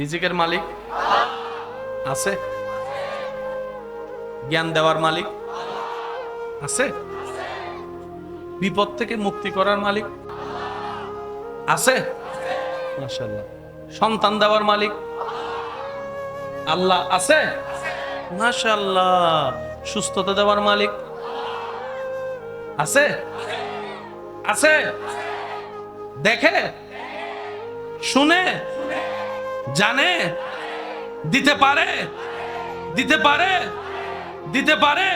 রিজিকের মালিক আছে, জ্ঞান দেওয়ার মালিক আছে, বিপদ থেকে মুক্তি করার মালিক আছে, মাশাআল্লাহ। সন্তান দেওয়ার মালিক আল্লাহ আছে, মাশাআল্লাহ। সুস্থতা দেওয়ার মালিক আছে, আছে। দেখে, শুনে, জানে, দিতে পারে, দিতে পারে, দিতে পারে।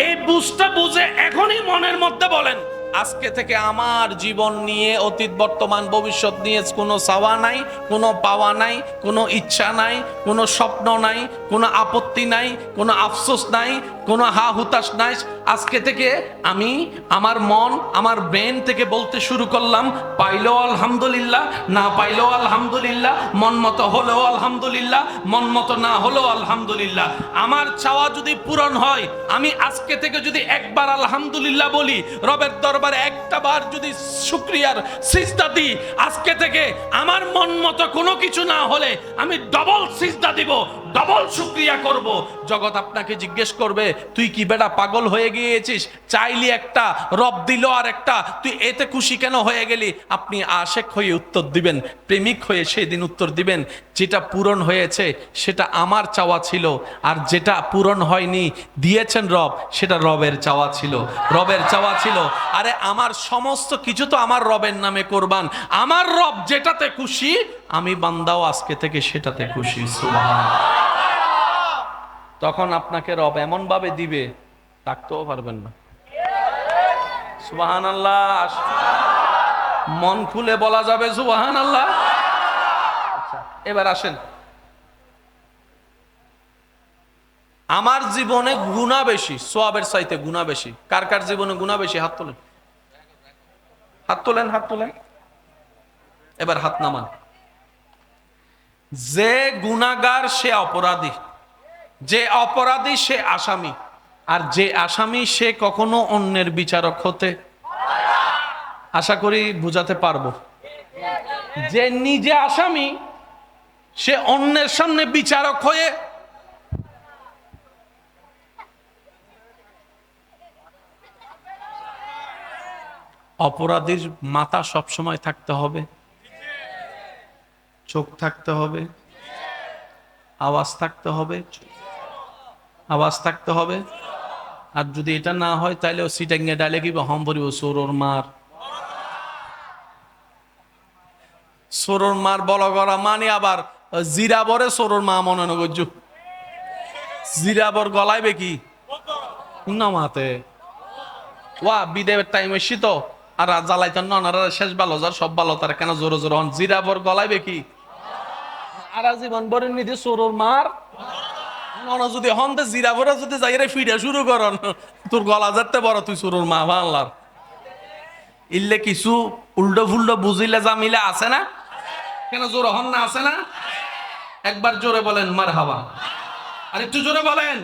এই বুঝটা বুঝে এখনই মনের মধ্যে বলেন, আজকে থেকে আমার জীবন নিয়ে অতীত বর্তমান ভবিষ্যৎ নিয়ে কোনো চাওয়া নাই, কোনো পাওয়া নাই, কোনো ইচ্ছা নাই, কোনো স্বপ্ন নাই, কোনো আপত্তি নাই, কোনো আফসোস নাই, কোনো হা হুতাশ নাই। আজকে থেকে আমি আমার মন, আমার ব্রেন থেকে বলতে শুরু করলাম, পাইলেও আলহামদুলিল্লাহ, না পাইলেও আলহামদুলিল্লাহ, মন মতো হলেও আলহামদুলিল্লাহ, মন মতো না হলেও আলহামদুলিল্লাহ। আমার চাওয়া যদি পূরণ হয়, আমি আজকে থেকে যদি একবার আলহামদুলিল্লাহ বলি, রবের দরবারে একটা বার যদি শুকরিয়ার সিজদা দিই, আজকে থেকে আমার মন মতো কোনো কিছু না হলে আমি ডবল সিজদা দিব, ডবল শুকরিয়া করব। জগৎ আপনাকে জিজ্ঞেস করবে, তুই কি বেটা পাগল হয়ে গিয়েছিস? চাইলি একটা, রব দিল আর একটা, তুই এতে খুশি কেন হয়ে গেলি? আপনি আশেক হয়ে উত্তর দিবেন, প্রেমিক হয়ে সেই দিন উত্তর দিবেন, যেটা পূরণ হয়েছে সেটা আমার চাওয়া ছিল, আর যেটা পূরণ হয়নি দিয়েছেন রব, সেটা রবের চাওয়া ছিল, রবের চাওয়া ছিল। আরে আমার সমস্ত কিছু তো আমার রবের নামে কোরবান। আমার রব যেটাতে খুশি, আমি বান্দাও আজকে থেকে সেটাতে খুশি। সুবহানাল্লাহ। তখন আপনাকে রব এমন ভাবে দিবে, থাকতেও পারবেন না। সুবহানাল্লাহ। মন খুলে বলা যাবে সুবহানাল্লাহ। এবার আসেন, আমার জীবনে গুনাহ বেশি, সওয়াবের চাইতে গুনাহ বেশি। কার কার জীবনে গুনাহ বেশি? হাত তোলেন, হাত তোলেন, হাত তোলেন। এবার হাত নামান। যে গুনাহগার সে অপরাধী, যে অপরাধী সে আসামি, আর যে আসামি সে কখনো অন্যের বিচারক হতে, আশা করি বুঝাতে পারবো। যে নিজে আসামি, সে অন্যের সামনে বিচারক হয়ে অপরাধীর মাথা সবসময় থাকতে হবে, চোখ থাকতে হবে, আওয়াজ থাকতে হবে, আওয়াজ থাকতে হবে। আর যদি এটা না হয়, তাহলে ও সিটাঙ্গে ডালে কি হম পরিব, সোরোর মার, সোরোর মার বল করা মানে আবার জিরাবরে সোরোর মা মনে নগজু, জিরাবর গলাইবে কি নামাতে ওয়া বিদেবের টাইম এসি তো, আর জ্বালাইতেন না শেষ ভালো, যার সব ভালো তার কেন জোরে জোরে হন, জিরাবর গলাইবে কি আর জীবন বরের নিধি সোরোর মার যদি হন তো জিরাবরে যদি যাই রে ফিরে শুরু করন, তোর গলা যাতে বড়, তুই সোরোর মা ভাল্লার ইল্লে কিছু উল্টো ফুল্টো বুঝিলে জামিলে আছে না? কেন জোরে হন না, আছে না? একবার জোরে বলেন মারহাবা, আর একটু জোরে বলেন।